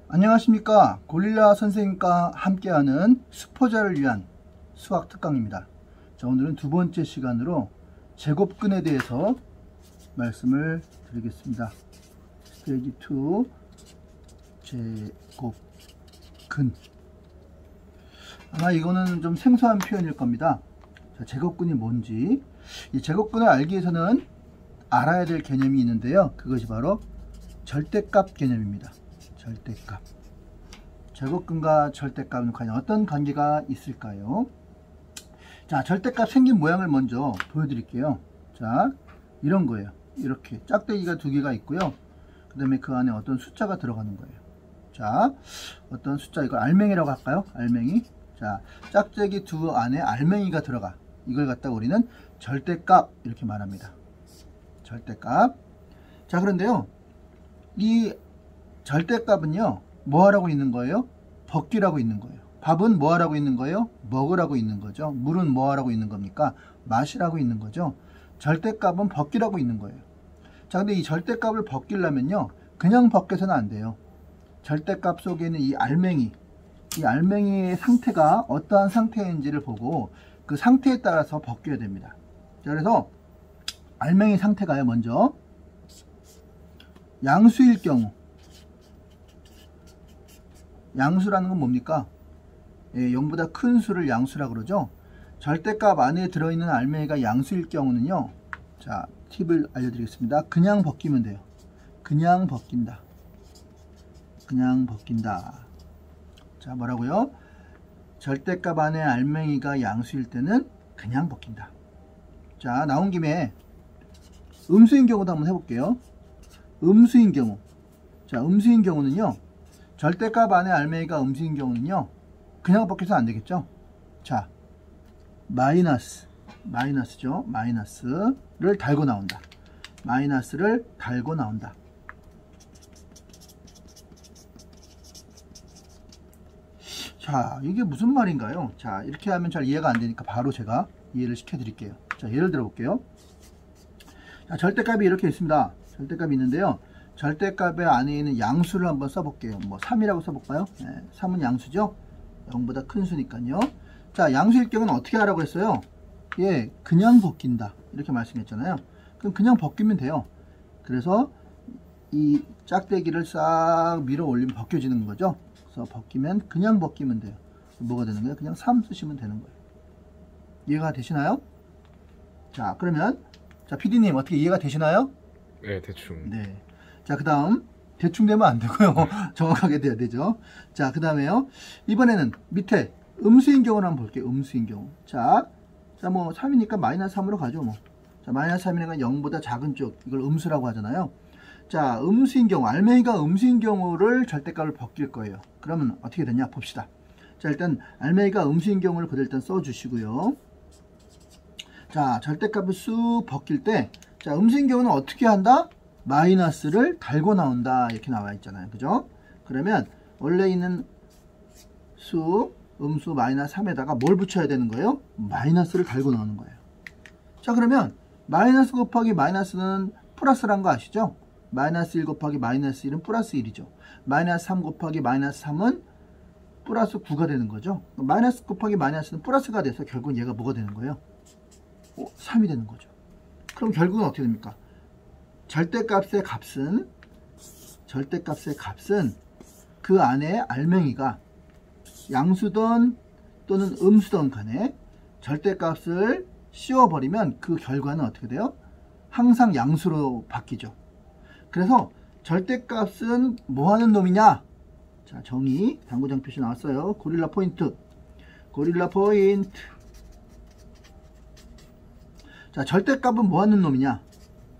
안녕하십니까. 고릴라 선생님과 함께하는 수포자를 위한 수학 특강입니다. 자, 오늘은 두 번째 시간으로 제곱근에 대해서 말씀을 드리겠습니다. 스테이지 2 제곱근. 아마 이거는 좀 생소한 표현일 겁니다. 자, 제곱근이 뭔지, 이 제곱근을 알기 위해서는 알아야 될 개념이 있는데요. 그것이 바로 절대값 개념입니다. 절대값. 제곱근과 절대값은 과연 어떤 관계가 있을까요? 자, 절대값 생긴 모양을 먼저 보여드릴게요. 자, 이런 거예요. 이렇게 짝대기가 두 개가 있고요. 그 다음에 그 안에 어떤 숫자가 들어가는 거예요. 자, 어떤 숫자, 이거 알맹이라고 할까요? 알맹이. 자, 짝대기 두 안에 알맹이가 들어가. 이걸 갖다가 우리는 절대값 이렇게 말합니다. 절대값. 자, 그런데요, 이 절대값은요, 뭐 하라고 있는 거예요? 벗기라고 있는 거예요. 밥은 뭐 하라고 있는 거예요? 먹으라고 있는 거죠. 물은 뭐 하라고 있는 겁니까? 마시라고 있는 거죠. 절대값은 벗기라고 있는 거예요. 자, 근데 이 절대값을 벗기려면요, 그냥 벗겨서는 안 돼요. 절대값 속에 있는 이 알맹이의 상태가 어떠한 상태인지를 보고 그 상태에 따라서 벗겨야 됩니다. 자, 그래서 알맹이 상태가요, 먼저 양수일 경우, 양수라는 건 뭡니까? 예, 0보다 큰 수를 양수라고 그러죠. 절대값 안에 들어있는 알맹이가 양수일 경우는요, 자, 팁을 알려드리겠습니다. 그냥 벗기면 돼요. 그냥 벗긴다. 그냥 벗긴다. 자, 뭐라고요? 절대값 안에 알맹이가 양수일 때는 그냥 벗긴다. 자, 나온 김에 음수인 경우도 한번 해볼게요. 음수인 경우. 자, 음수인 경우는요, 절대값 안에 알맹이가 음수인 경우는요, 그냥 벗겨서 안 되겠죠. 자, 마이너스죠. 마이너스를 달고 나온다. 마이너스를 달고 나온다. 자, 이게 무슨 말인가요? 자, 이렇게 하면 잘 이해가 안 되니까 바로 제가 이해를 시켜 드릴게요. 자, 예를 들어 볼게요. 자, 절대값이 이렇게 있습니다. 절대값이 있는데요, 절대값의 안에 있는 양수를 한번 써볼게요. 뭐 3이라고 써볼까요? 네, 3은 양수죠. 0보다 큰 수니까요. 자, 양수일 경우는 어떻게 하라고 했어요? 예, 그냥 벗긴다 이렇게 말씀했잖아요. 그럼 그냥 벗기면 돼요. 그래서 이 짝대기를 싹 밀어 올리면 벗겨지는 거죠. 그래서 벗기면, 그냥 벗기면 돼요. 뭐가 되는 거예요? 그냥 3 쓰시면 되는 거예요. 이해가 되시나요? 자, 그러면 자, PD님 어떻게 이해가 되시나요? 네, 대충. 네. 자, 그 다음 대충 되면 안 되고요. 정확하게 돼야 되죠. 자, 그 다음에요, 이번에는 밑에 음수인 경우를 한번 볼게요. 음수인 경우. 자, 뭐 3이니까 마이너스 3으로 가죠. 뭐. 자, 마이너스 3이니까 0보다 작은 쪽, 이걸 음수라고 하잖아요. 자, 음수인 경우, 알맹이가 음수인 경우를 절대값을 벗길 거예요. 그러면 어떻게 되냐 봅시다. 자, 일단 알맹이가 음수인 경우를 그대로 일단 써주시고요. 자, 절대값을 쑥 벗길 때, 자, 음수인 경우는 어떻게 한다? 마이너스를 달고 나온다 이렇게 나와 있잖아요. 그죠? 그러면 원래 있는 수 음수 마이너스 3에다가 뭘 붙여야 되는 거예요? 마이너스를 달고 나오는 거예요. 자, 그러면 마이너스 곱하기 마이너스는 플러스란 거 아시죠? 마이너스 1 곱하기 마이너스 1은 플러스 1이죠. 마이너스 3 곱하기 마이너스 3은 플러스 9가 되는 거죠. 마이너스 곱하기 마이너스는 플러스가 돼서 결국은 얘가 뭐가 되는 거예요? 3이 되는 거죠. 그럼 결국은 어떻게 됩니까? 절대값의 값은 그 안에 알맹이가 양수든 또는 음수든 간에 절대값을 씌워버리면 그 결과는 어떻게 돼요? 항상 양수로 바뀌죠. 그래서 절대값은 뭐 하는 놈이냐? 자, 정의, 당구장 표시 나왔어요. 고릴라 포인트. 자, 절대값은 뭐 하는 놈이냐?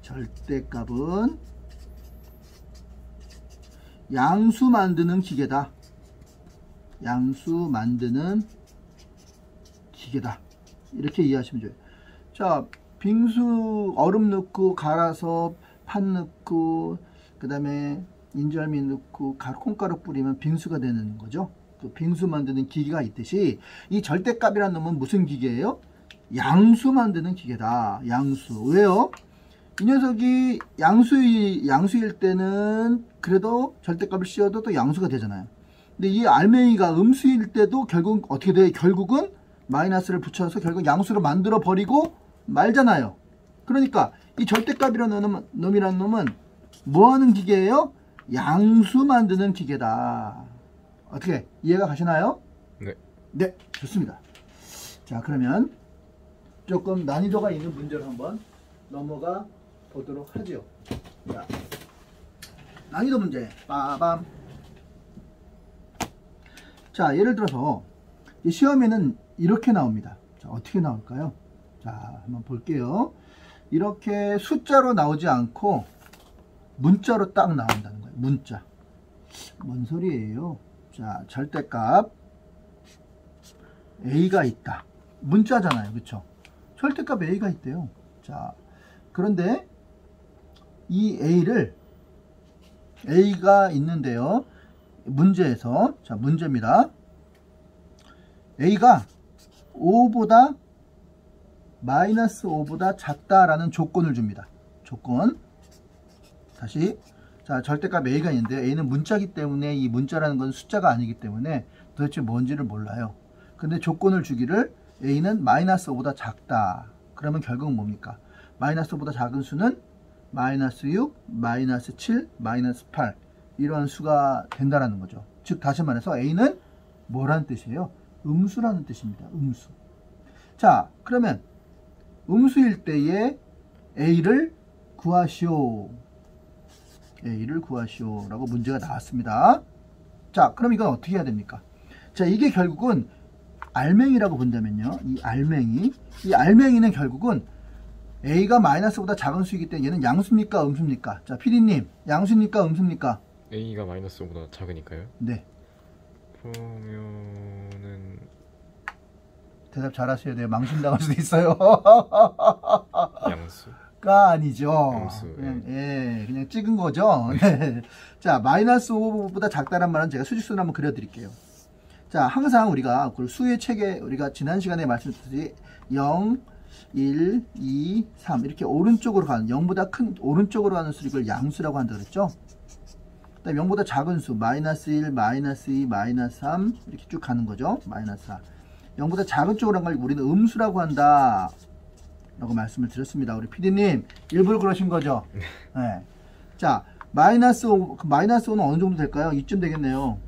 절대값은 양수 만드는 기계다. 양수 만드는 기계다. 이렇게 이해하시면 돼요. 자, 빙수 얼음 넣고 갈아서 판 넣고 그 다음에 인절미 넣고 콩가루 뿌리면 빙수가 되는 거죠. 그 빙수 만드는 기계가 있듯이 이 절대값이라는 놈은 무슨 기계예요? 양수 만드는 기계다. 양수. 왜요? 이 녀석이 양수일 때는 그래도 절대값을 씌워도 또 양수가 되잖아요. 근데 이 알맹이가 음수일 때도 결국 어떻게 돼? 결국은 마이너스를 붙여서 결국 양수로 만들어 버리고 말잖아요. 그러니까 이 절대값이라는 놈은 뭐 하는 기계예요? 양수 만드는 기계다. 어떻게 이해가 가시나요? 네. 네, 좋습니다. 자, 그러면 조금 난이도가 있는 문제를 한번 넘어가 보도록 하죠. 자, 난이도 문제 빠밤. 자, 예를 들어서 이 시험에는 이렇게 나옵니다. 자, 어떻게 나올까요? 자, 한번 볼게요. 이렇게 숫자로 나오지 않고 문자로 딱 나온다는 거예요. 문자. 뭔 소리예요? 자, 절대값 A가 있다. 문자잖아요. 그쵸? 절대값 A가 있대요. 자, 그런데 이 A가 있는데요. 문제에서, 자, 문제입니다. A가 5보다 마이너스 5보다 작다라는 조건을 줍니다. 조건. 다시. 자, 절대값 A가 있는데 A는 문자이기 때문에 이 문자라는 건 숫자가 아니기 때문에 도대체 뭔지를 몰라요. 근데 조건을 주기를 A는 마이너스 5보다 작다. 그러면 결국은 뭡니까? 마이너스 5보다 작은 수는 마이너스 6, 마이너스 7, 마이너스 8 이런 수가 된다라는 거죠. 즉 다시 말해서 A는 뭐라는 뜻이에요? 음수라는 뜻입니다. 음수. 자, 그러면 음수일 때의 A를 구하시오. A를 구하시오 라고 문제가 나왔습니다. 자, 그럼 이건 어떻게 해야 됩니까? 자, 이게 결국은 알맹이라고 본다면요. 이 알맹이는 결국은 A가 마이너스보다 작은 수이기 때문에 얘는 양수입니까? 음수입니까? 자, PD님, 양수입니까? 음수입니까? A가 마이너스 5보다 작으니까요. 네. 그러면은 대답 잘하셔야 돼요. 망신당할 수도 있어요. 양수가 아니죠. 양수. 그냥, 그냥 찍은 거죠. 네. 자, 마이너스 5보다 작다란 말은 제가 수직선을 한번 그려드릴게요. 자, 항상 우리가 그 수의 책에 우리가 지난 시간에 말씀드렸듯이 0, 1, 2, 3 이렇게 오른쪽으로 가는 0보다 큰 오른쪽으로 가는 수를 이걸 양수라고 한다 그랬죠. 그다음에 0보다 작은 수 마이너스 1, 마이너스 2, 마이너스 3 이렇게 쭉 가는 거죠. 마이너스 4. 0보다 작은 쪽으로 한 걸 우리는 음수라고 한다 라고 말씀을 드렸습니다. 우리 PD님 일부러 그러신 거죠. 네. 자, 마이너스 5는 어느 정도 될까요? 이쯤 되겠네요.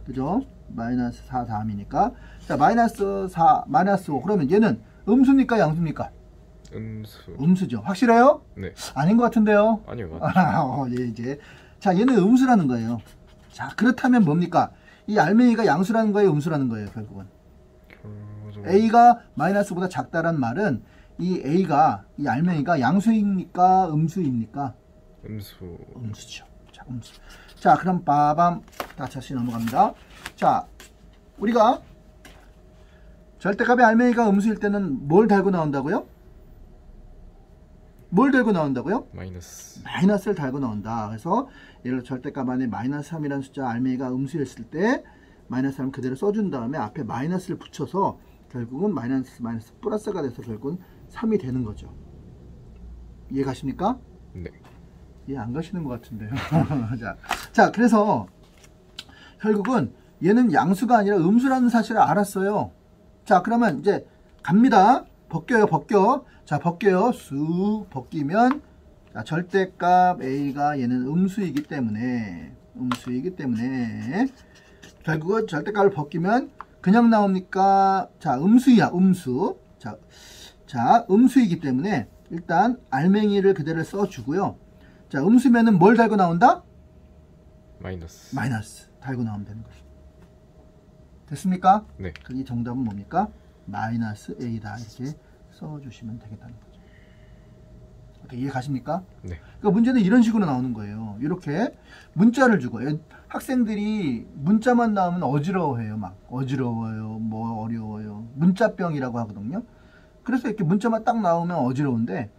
그죠? 마이너스 4 다음이니까. 자, 마이너스 4, 마이너스 5. 그러면 얘는 음수입니까? 양수입니까? 음수죠. 확실해요? 네. 아닌 것 같은데요? 아니요, 맞죠. 예, 이제. 자, 얘는 음수라는 거예요. 자, 그렇다면 뭡니까? 이 알맹이가 양수라는 거예요? 음수라는 거예요? 결국은. A가 마이너스보다 작다란 말은 이 알맹이가 양수입니까? 음수입니까? 음수죠. 자, 음수. 자, 그럼 빠밤 다시 넘어갑니다. 자, 우리가 절대값의 알맹이가 음수일 때는 뭘 달고 나온다고요? 뭘 달고 나온다고요? 마이너스를 달고 나온다. 그래서 예를 들어 절대값 안에 마이너스 3이라는 숫자 알맹이가 음수였을 때 마이너스 3 그대로 써준 다음에 앞에 마이너스를 붙여서 결국은 마이너스 플러스가 돼서 결국은 3이 되는 거죠. 이해 가십니까? 네. 이해 안 가시는 것 같은데요. 자, 그래서 결국은 얘는 양수가 아니라 음수라는 사실을 알았어요. 자, 그러면 이제 갑니다. 벗겨요. 자, 벗겨요. 쑥 벗기면 자, 절대값 A가 얘는 음수이기 때문에 결국은 절대값을 벗기면 그냥 나옵니까? 자, 음수야, 음수. 자, 음수이기 때문에 일단 알맹이를 그대로 써주고요. 자, 음수면은 뭘 달고 나온다? 마이너스 달고 나오면 되는 거죠. 됐습니까? 네. 이 정답은 뭡니까? 마이너스 A다 이렇게 써주시면 되겠다는 거죠. 이해 가십니까? 네. 그러니까 문제는 이런 식으로 나오는 거예요. 이렇게 문자를 주고 학생들이 문자만 나오면 어지러워해요. 막 어지러워요. 뭐 어려워요. 문자병이라고 하거든요. 그래서 이렇게 문자만 딱 나오면 어지러운데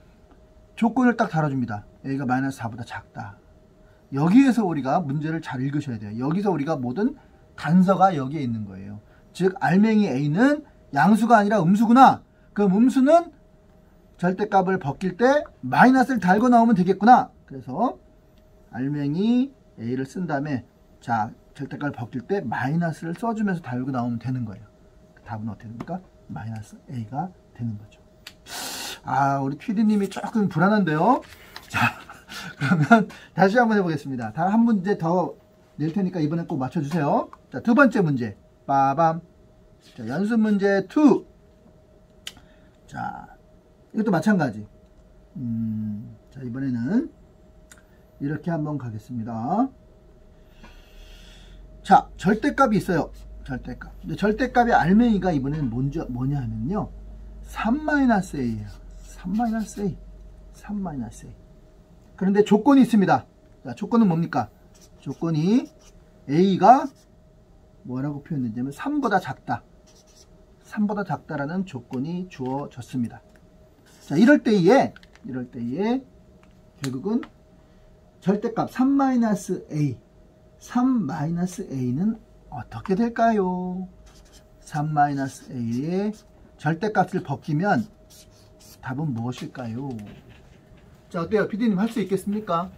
조건을 딱 달아줍니다. A가 마이너스 4보다 작다. 여기에서 우리가 문제를 잘 읽으셔야 돼요. 여기서 우리가 모든 단서가 여기에 있는 거예요. 즉 알맹이 A는 양수가 아니라 음수구나. 그럼 음수는 절대값을 벗길 때 마이너스를 달고 나오면 되겠구나. 그래서 알맹이 A를 쓴 다음에 자 절대값을 벗길 때 마이너스를 써주면서 달고 나오면 되는 거예요. 답은 어떻게 됩니까? 마이너스 A가 되는 거죠. 아, 우리 PD님이 조금 불안한데요. 자, 그러면 다시 한번 해보겠습니다. 다 한 문제 더 낼 테니까 이번엔 꼭 맞춰주세요. 자, 두 번째 문제. 빠밤. 자, 연습 문제 2. 자, 이것도 마찬가지. 자, 이번에는 이렇게 한번 가겠습니다. 자, 절대값이 있어요. 절대값. 근데 절대값의 알맹이가 이번에는 뭐냐 하면요. 3-A예요. 3-A. 3-A. 그런데 조건이 있습니다. 자, 조건은 뭡니까? 조건이 A가 뭐라고 표현되냐면 3보다 작다. 3보다 작다라는 조건이 주어졌습니다. 자, 이럴 때에 결국은 절대값 3-A. 3-A는 어떻게 될까요? 3-A의 절대값을 벗기면 답은 무엇일까요? 자, 어때요? PD님 할 수 있겠습니까?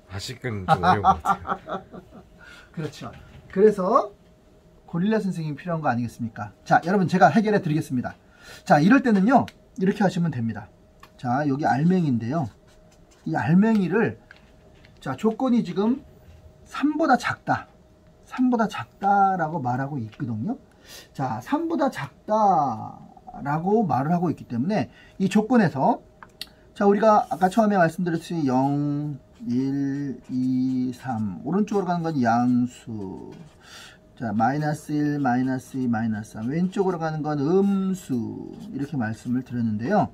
아직은 좀 어려운 것 같아요. 그렇죠. 그래서 고릴라 선생님이 필요한 거 아니겠습니까? 자, 여러분 제가 해결해 드리겠습니다. 자, 이럴 때는요. 이렇게 하시면 됩니다. 자, 여기 알맹이인데요. 이 알맹이를 자, 조건이 지금 3보다 작다. 3보다 작다라고 말하고 있거든요. 자, 3보다 작다라고 말을 하고 있기 때문에 이 조건에서 자, 우리가 아까 처음에 말씀드렸듯이 0, 1, 2, 3 오른쪽으로 가는 건 양수. 자, 마이너스 1, 마이너스 2, 마이너스 3 왼쪽으로 가는 건 음수. 이렇게 말씀을 드렸는데요.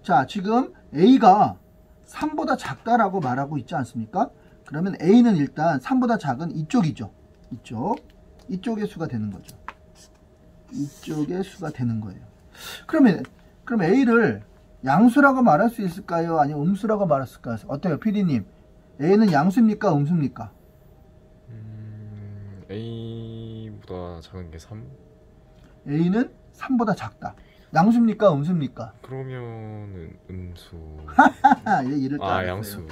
자, 지금 A가 3보다 작다라고 말하고 있지 않습니까? 그러면 A는 일단 3보다 작은 이쪽이죠. 이쪽의 수가 되는 거죠. 이쪽의 수가 되는 거예요. 그럼 A를 양수라고 말할 수 있을까요? 아니면 음수라고 말할 수 있을까요? 어때요, PD님? A는 양수입니까? 음수입니까? A보다 작은 게 3? A는 3보다 작다. 양수입니까? 음수입니까? 그러면은 음수. 이럴 줄 알았어요. 양수.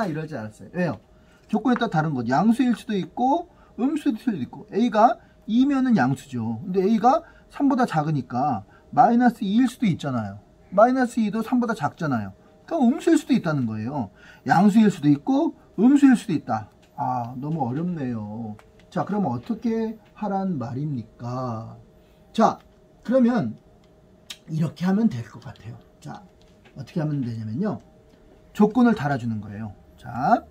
이럴 줄 알았어요. 왜요? 조건에 따라 다른 거죠. 양수일 수도 있고 음수일 수도 있고. A가 2면은 양수죠. 근데 A가 3보다 작으니까 마이너스 2일 수도 있잖아요. 마이너스 2도 3보다 작잖아요. 그럼 음수일 수도 있다는 거예요. 양수일 수도 있고 음수일 수도 있다. 아, 너무 어렵네요. 자, 그럼 어떻게 하란 말입니까? 자, 그러면 이렇게 하면 될 것 같아요. 자, 어떻게 하면 되냐면요. 조건을 달아주는 거예요. 자,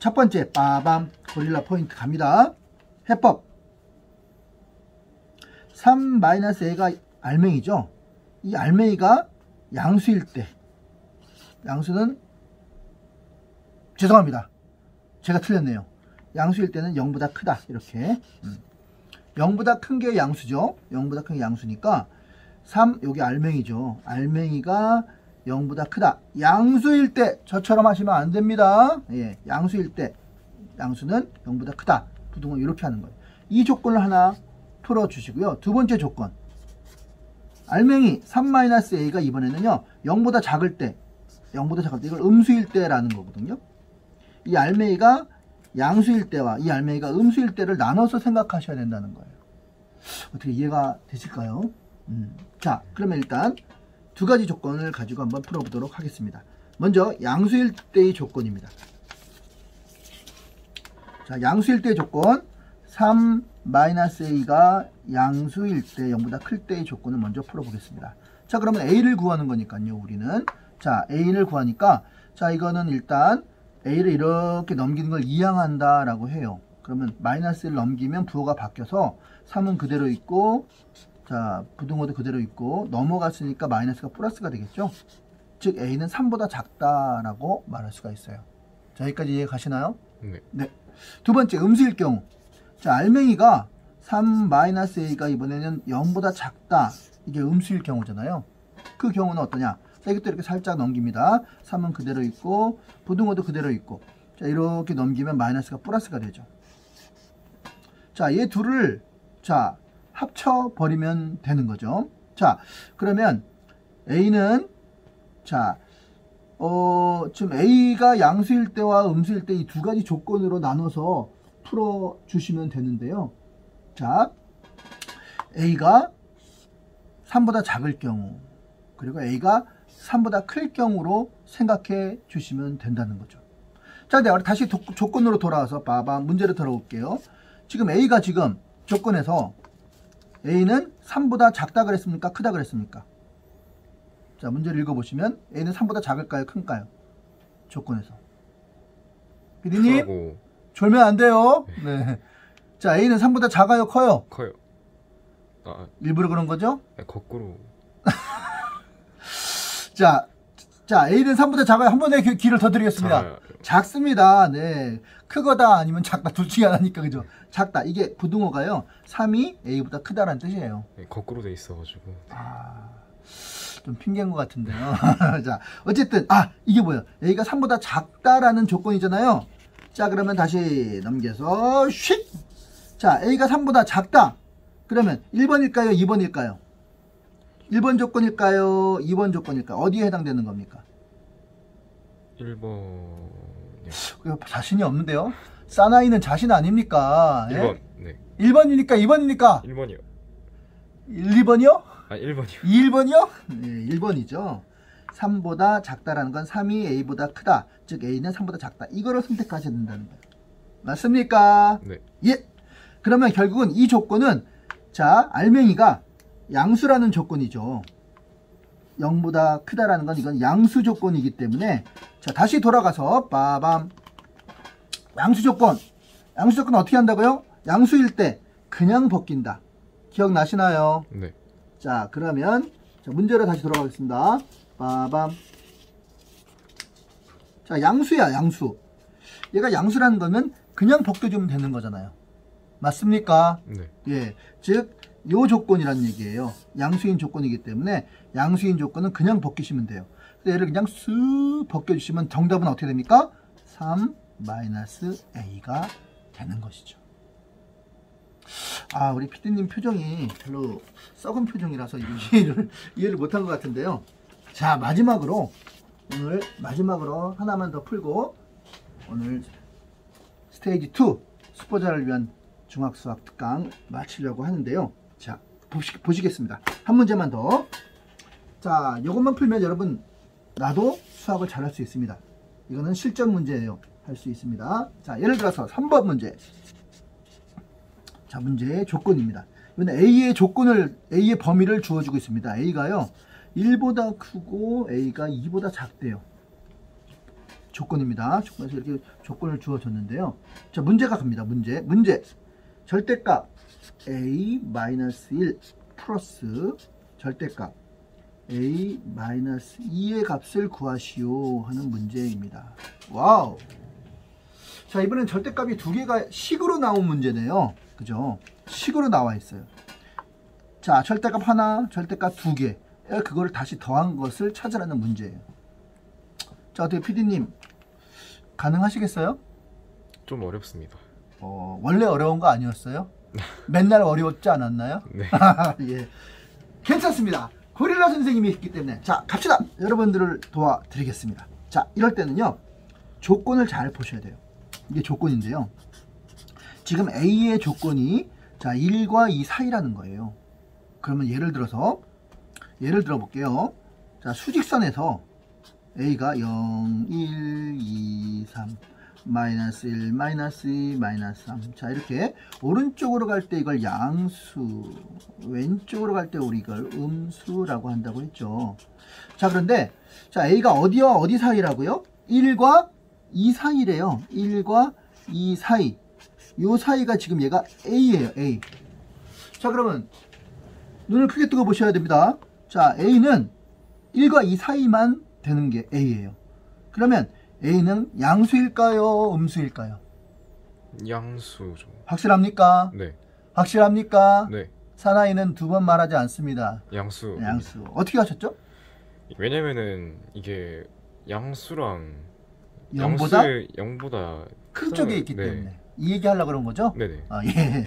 첫 번째 빠밤 고릴라 포인트 갑니다. 해법 3-A가 알맹이죠. 이 알맹이가 양수일 때 양수는 죄송합니다. 제가 틀렸네요. 양수일 때는 0보다 크다. 이렇게 0보다 큰 게 양수죠. 0보다 큰 게 양수니까 3 여기 알맹이죠. 알맹이가 0보다 크다. 양수일 때 저처럼 하시면 안 됩니다. 예, 양수일 때 양수는 0보다 크다. 부등호 이렇게 하는 거예요. 이 조건을 하나 풀어주시고요. 두 번째 조건 알맹이 3-A가 이번에는요 0보다 작을 때 이걸 음수일 때라는 거거든요. 이 알맹이가 양수일 때와 이 알맹이가 음수일 때를 나눠서 생각하셔야 된다는 거예요. 어떻게 이해가 되실까요? 자, 그러면 일단 두 가지 조건을 가지고 한번 풀어보도록 하겠습니다. 먼저 양수일 때의 조건입니다. 자, 양수일 때의 조건 3-A가 양수일 때 0보다 클 때의 조건을 먼저 풀어보겠습니다. 자, 그러면 A를 구하는 거니까요. 우리는 자, A를 구하니까 자, 이거는 일단 A를 이렇게 넘기는 걸 이항한다 라고 해요. 그러면 마이너스를 넘기면 부호가 바뀌어서 3은 그대로 있고 자, 부등호도 그대로 있고 넘어갔으니까 마이너스가 플러스가 되겠죠. 즉 A는 3보다 작다라고 말할 수가 있어요. 자, 여기까지 이해 가시나요? 네. 두 번째 음수일 경우 자, 알맹이가 3-A가 이번에는 0보다 작다. 이게 음수일 경우잖아요. 그 경우는 어떠냐? 자, 이것도 이렇게 살짝 넘깁니다. 3은 그대로 있고 부등호도 그대로 있고 자, 이렇게 넘기면 마이너스가 플러스가 되죠. 자, 얘 둘을 자 합쳐버리면 되는 거죠. 자, 그러면 A는 자 지금 A가 양수일 때와 음수일 때 이 두 가지 조건으로 나눠서 풀어주시면 되는데요. 자, A가 3보다 작을 경우, 그리고 A가 3보다 클 경우로 생각해 주시면 된다는 거죠. 자, 내가 다시 조건으로 돌아와서 문제를 들어볼게요. 지금 A가 지금 조건에서 A는 3보다 작다 그랬습니까? 크다 그랬습니까? 자, 문제를 읽어보시면 A는 3보다 작을까요? 큰가요? 조건에서. 피디님, 졸면 안 돼요. 네. 자, A는 3보다 작아요? 커요? 커요. 일부러 그런 거죠? 거꾸로. 자, A는 3보다 작아요? 한 번에 기회를 더 드리겠습니다. 작습니다. 네. 크거다 아니면 작다 둘 중에 하나니까, 그죠? 작다. 이게 부등호가요. 3이 A보다 크다라는 뜻이에요. 네, 거꾸로 돼 있어가지고. 좀 핑계인 것 같은데요. 자, 어쨌든 이게 뭐예요? A가 3보다 작다라는 조건이잖아요. 자, 그러면 다시 넘겨서 쉿! 자, A가 3보다 작다. 그러면 1번일까요? 2번일까요? 1번 조건일까요? 2번 조건일까요? 어디에 해당되는 겁니까? 1번이요. 자신이 없는데요? 사나이는 자신 아닙니까? 1번. 네. 1번이니까 2번입니까? 1번이요. 1, 2번이요? 1번이요. 1번이요? 네, 1번이죠. 3보다 작다라는 건 3이 A보다 크다. 즉 A는 3보다 작다. 이거를 선택하셔야 된다는 거예요. 맞습니까? 네. 예. 그러면 결국은 이 조건은 자, 알맹이가 양수라는 조건이죠. 0보다 크다라는 건 이건 양수 조건이기 때문에 자, 다시 돌아가서 양수 조건. 양수 조건 어떻게 한다고요? 양수일 때 그냥 벗긴다. 기억나시나요? 네. 자, 그러면 문제로 다시 돌아가겠습니다. 자, 양수야, 양수. 얘가 양수라는 거면 그냥 벗겨주면 되는 거잖아요. 맞습니까? 네. 예, 즉 요 조건이라는 얘기예요. 양수인 조건이기 때문에 양수인 조건은 그냥 벗기시면 돼요. 얘를 그냥 쓱 벗겨주시면 정답은 어떻게 됩니까? 3-A가 되는 것이죠. 우리 피디님 표정이 별로 썩은 표정이라서 이해를 못한 것 같은데요. 자, 오늘 마지막으로 하나만 더 풀고 오늘 스테이지 2 수포자를 위한 중학수학 특강 마치려고 하는데요. 자, 보시겠습니다. 한 문제만 더. 자, 이것만 풀면 여러분 나도 수학을 잘할 수 있습니다. 이거는 실전 문제예요. 할 수 있습니다. 자, 예를 들어서 3번 문제. 자, 문제의 조건입니다. 이번에 A의 범위를 주어주고 있습니다. A가요 1보다 크고 A가 2보다 작대요. 조건입니다. 조건에서 이렇게 조건을 주어줬는데요. 자, 문제가 갑니다. 문제. 절대값 A-1 플러스 절대값 A-2의 값을 구하시오 하는 문제입니다. 와우. 자, 이번엔 절대값이 두 개가 식으로 나온 문제네요. 그죠? 식으로 나와 있어요. 자, 절대값 하나, 절대값 두 개. 그거를 다시 더한 것을 찾으라는 문제예요. 자, 어떻게 PD님 가능하시겠어요? 좀 어렵습니다. 원래 어려운 거 아니었어요? 맨날 어려웠지 않았나요? 네. 예. 괜찮습니다. 고릴라 선생님이 있기 때문에. 자, 갑시다. 여러분들을 도와드리겠습니다. 자, 이럴 때는요 조건을 잘 보셔야 돼요. 이게 조건인데요, 지금 A의 조건이 자 1과 2 사이라는 거예요. 그러면 예를 들어 볼게요. 자, 수직선에서 A가 0, 1, 2, 3 마이너스 1, 마이너스 2, 마이너스 3. 자, 이렇게 오른쪽으로 갈 때 이걸 양수, 왼쪽으로 갈 때 우리 이걸 음수라고 한다고 했죠. 자, 그런데 자, A가 어디와 어디 사이라고요? 1과 2 사이래요. 1과 2 사이. 요 사이가 지금 얘가 A예요. A. 자, 그러면 눈을 크게 뜨고 보셔야 됩니다. 자, A는 1과 2 사이만 되는 게 A예요. 그러면 A는 양수일까요? 음수일까요? 양수죠. 확실합니까? 네. 확실합니까? 네. 사나이는 두 번 말하지 않습니다. 양수. 양수. 어떻게 하셨죠? 왜냐면은 이게 양수랑 0보다 큰 쪽에 있기 네. 때문에 이 얘기 하려고 그런 거죠? 네네. 예.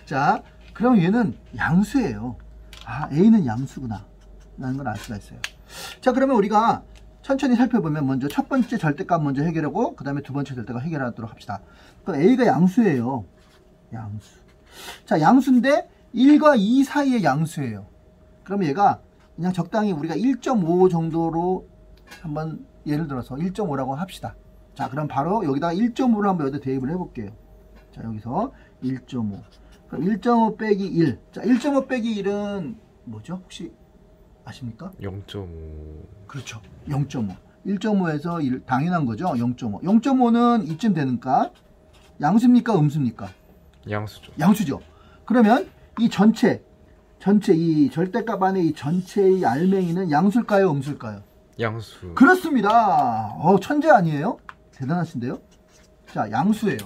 자, 그럼 얘는 양수예요. A는 양수구나 라는 걸 알 수가 있어요. 자, 그러면 우리가 천천히 살펴보면 먼저 첫 번째 절대값 먼저 해결하고 그 다음에 두 번째 절대값 해결하도록 합시다. 그럼 A가 양수예요. 양수. 자, 양수인데 1과 2 사이의 양수예요. 그러면 얘가 그냥 적당히 우리가 1.5 정도로 한번 예를 들어서 1.5라고 합시다. 자, 그럼 바로 여기다가 1.5를 한번 여기다 대입을 해볼게요. 자, 여기서 1.5. 그럼 1.5 빼기 1. 자, 1.5 빼기 1은 뭐죠? 혹시 아십니까? 0.5. 그렇죠. 0.5. 1.5에서 1, 당연한 거죠. 0.5. 0.5는 이쯤 되니까 양수입니까? 음수입니까? 양수죠. 양수죠. 그러면 이 전체 이 절대값 안에 이 전체의 알맹이는 양수일까요? 음수일까요? 양수. 그렇습니다. 천재 아니에요? 대단하신데요? 자, 양수예요.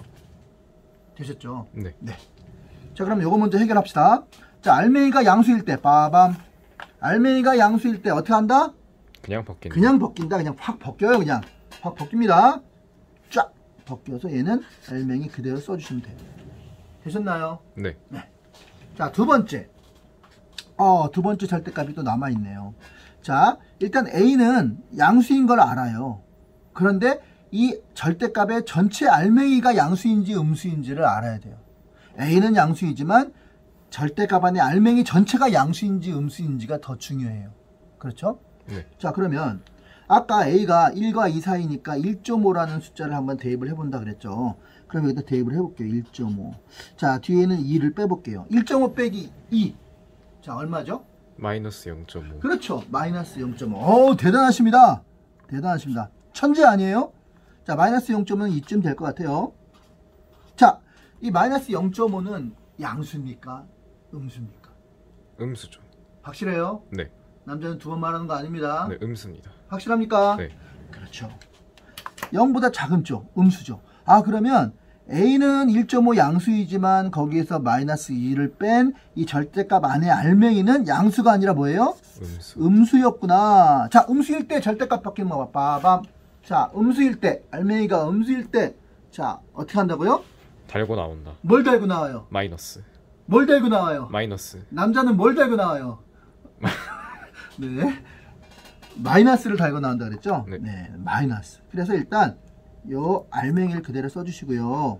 되셨죠? 네. 네. 자, 그럼 요거 먼저 해결합시다. 자, 알맹이가 양수일 때, 빠밤. 알맹이가 양수일 때 어떻게 한다? 그냥 벗긴다. 그냥 벗긴다. 그냥 확 벗겨요. 그냥 확 벗깁니다. 쫙 벗겨서 얘는 알맹이 그대로 써주시면 돼요. 되셨나요? 네. 네. 자, 두 번째. 두 번째 절대값이 또 남아있네요. 자, 일단 A는 양수인 걸 알아요. 그런데 이 절대값의 전체 알맹이가 양수인지 음수인지를 알아야 돼요. A는 양수이지만 절대값 안에 알맹이 전체가 양수인지 음수인지가 더 중요해요. 그렇죠? 네. 자, 그러면 아까 A가 1과 2 사이니까 1.5라는 숫자를 한번 대입을 해본다 그랬죠. 그럼 여기다 대입을 해볼게요. 1.5. 자, 뒤에는 2를 빼볼게요. 1.5 빼기 2. 자, 얼마죠? 마이너스 0.5. 그렇죠. 마이너스 0.5. 대단하십니다. 대단하십니다. 천재 아니에요? 자, 마이너스 0.5는 이쯤 될 것 같아요. 자, 이 마이너스 0.5는 양수입니까? 음수입니까? 음수죠. 확실해요? 네. 남자는 두 번 말하는 거 아닙니다. 네, 음수입니다. 확실합니까? 네. 그렇죠. 0보다 작은 쪽, 음수죠. 아, 그러면 A는 1.5 양수이지만 거기에서 마이너스 2를 뺀 이 절대값 안에 알맹이는 양수가 아니라 뭐예요? 음수. 음수였구나. 자, 음수일 때 절대값 바뀌는 거 봐. 빠밤. 자, 음수일 때, 알맹이가 음수일 때, 자, 어떻게 한다고요? 달고 나온다. 뭘 달고 나와요? 마이너스. 뭘 달고 나와요? 마이너스. 남자는 뭘 달고 나와요? 네. 마이너스를 달고 나온다 그랬죠? 네. 네, 마이너스. 그래서 일단 요 알맹이를 그대로 써주시고요.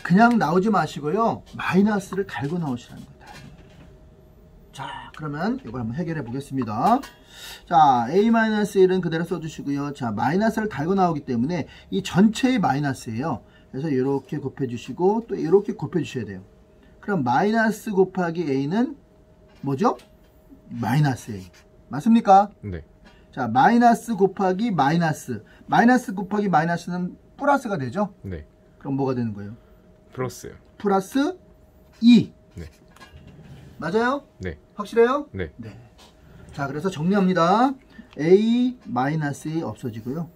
그냥 나오지 마시고요. 마이너스를 달고 나오시라는 거다. 자, 그러면 이걸 한번 해결해 보겠습니다. 자, A-1은 그대로 써주시고요. 자, 마이너스를 달고 나오기 때문에 이 전체의 마이너스예요. 그래서 이렇게 곱해주시고 또 이렇게 곱해주셔야 돼요. 그럼 마이너스 곱하기 A는 뭐죠? 마이너스 A. 맞습니까? 네. 자, 마이너스 곱하기 마이너스. 마이너스 곱하기 마이너스는 플러스가 되죠? 네. 그럼 뭐가 되는 거예요? 플러스요. 플러스 2. 네. 맞아요? 네. 확실해요? 네. 네. 자, 그래서 정리합니다. A 마이너스 2 없어지고요.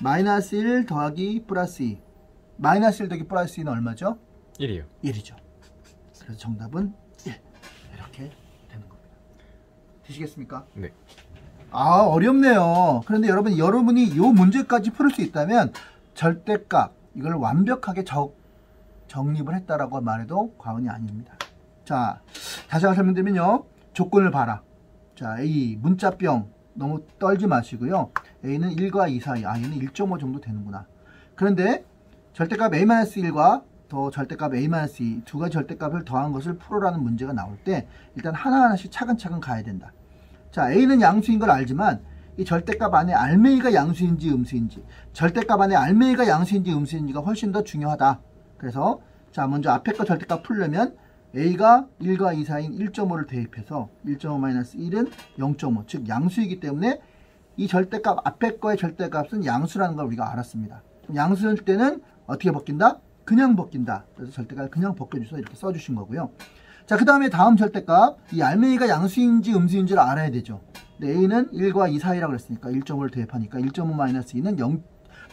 마이너스 1 더하기 플러스 2. 마이너스 1 더하기 플러스 2는 얼마죠? 1이요. 1이죠. 그래서 정답은 1. 이렇게 되는 겁니다. 되시겠습니까? 네. 아, 어렵네요. 그런데 여러분이 이 문제까지 풀 수 있다면 절대값 이걸 완벽하게 정립을 했다라고 말해도 과언이 아닙니다. 자, 다시 한번 설명드리면요. 조건을 봐라. 자, A 문자병 너무 떨지 마시고요. A는 1과 2 사이. 아, 얘는 1.5 정도 되는구나. 그런데 절대값 A-1과 더 절대값 A-2 두 가지 절대값을 더한 것을 풀어라는 문제가 나올 때 일단 하나하나씩 차근차근 가야 된다. 자, A는 양수인 걸 알지만 이 절대값 안에 알맹이가 양수인지 음수인지, 절대값 안에 알맹이가 양수인지 음수인지가 훨씬 더 중요하다. 그래서 자, 먼저 앞에 거 절대값 풀려면 A가 1과 2 사이인 1.5를 대입해서 1.5-1은 0.5, 즉 양수이기 때문에 이 절대값 앞에 거의 절대값은 양수라는 걸 우리가 알았습니다. 양수일 때는 어떻게 벗긴다? 그냥 벗긴다. 그래서 절대값을 그냥 벗겨주셔서 이렇게 써주신 거고요. 자, 그 다음에 다음 절대값, 이 알맹이가 양수인지 음수인지를 알아야 되죠. 근데 A는 1과 2 사이라고 그랬으니까 1.5를 대입하니까 1.5-2는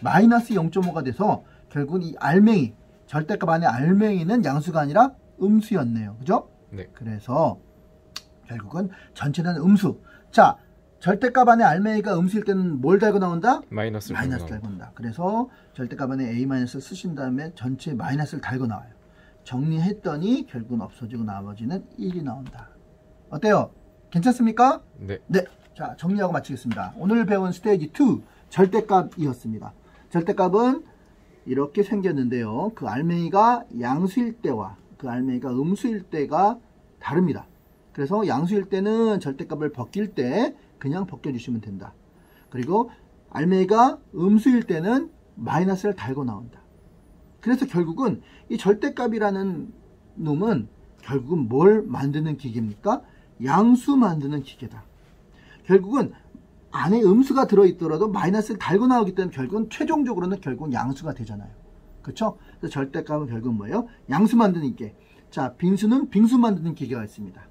마이너스 0.5가 돼서 결국은 이 알맹이, 절대값 안에 알맹이는 양수가 아니라 음수였네요. 그죠? 네. 그래서 결국은 전체는 음수. 자, 절대값 안에 알맹이가 음수일 때는 뭘 달고 나온다? 마이너스를 마이너스 달고 나온다. 그래서 절대값 안에 A-를 쓰신 다음에 전체 마이너스를 달고 나와요. 정리했더니 결국은 없어지고 나머지는 1이 나온다. 어때요? 괜찮습니까? 네. 네. 자, 정리하고 마치겠습니다. 오늘 배운 스테이지 2 절대값이었습니다. 절대값은 이렇게 생겼는데요. 그 알맹이가 양수일 때와 그 알맹이가 음수일 때가 다릅니다. 그래서 양수일 때는 절대값을 벗길 때 그냥 벗겨주시면 된다. 그리고 알맹이가 음수일 때는 마이너스를 달고 나온다. 그래서 결국은 이 절대값이라는 놈은 결국은 뭘 만드는 기계입니까? 양수 만드는 기계다. 결국은 안에 음수가 들어있더라도 마이너스를 달고 나오기 때문에 결국은 최종적으로는 결국은 양수가 되잖아요. 그렇죠? 그래서 절대값은 결국은 뭐예요? 양수 만드는 기계. 자, 빙수는 빙수 만드는 기계가 있습니다.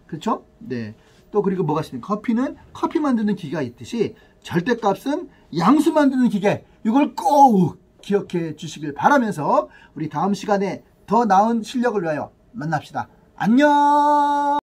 그렇죠? 네. 또 그리고 뭐가 있습니까? 커피는 커피 만드는 기계가 있듯이 절대값은 양수 만드는 기계. 이걸 꼭 기억해 주시길 바라면서 우리 다음 시간에 더 나은 실력을 위하여 만납시다. 안녕!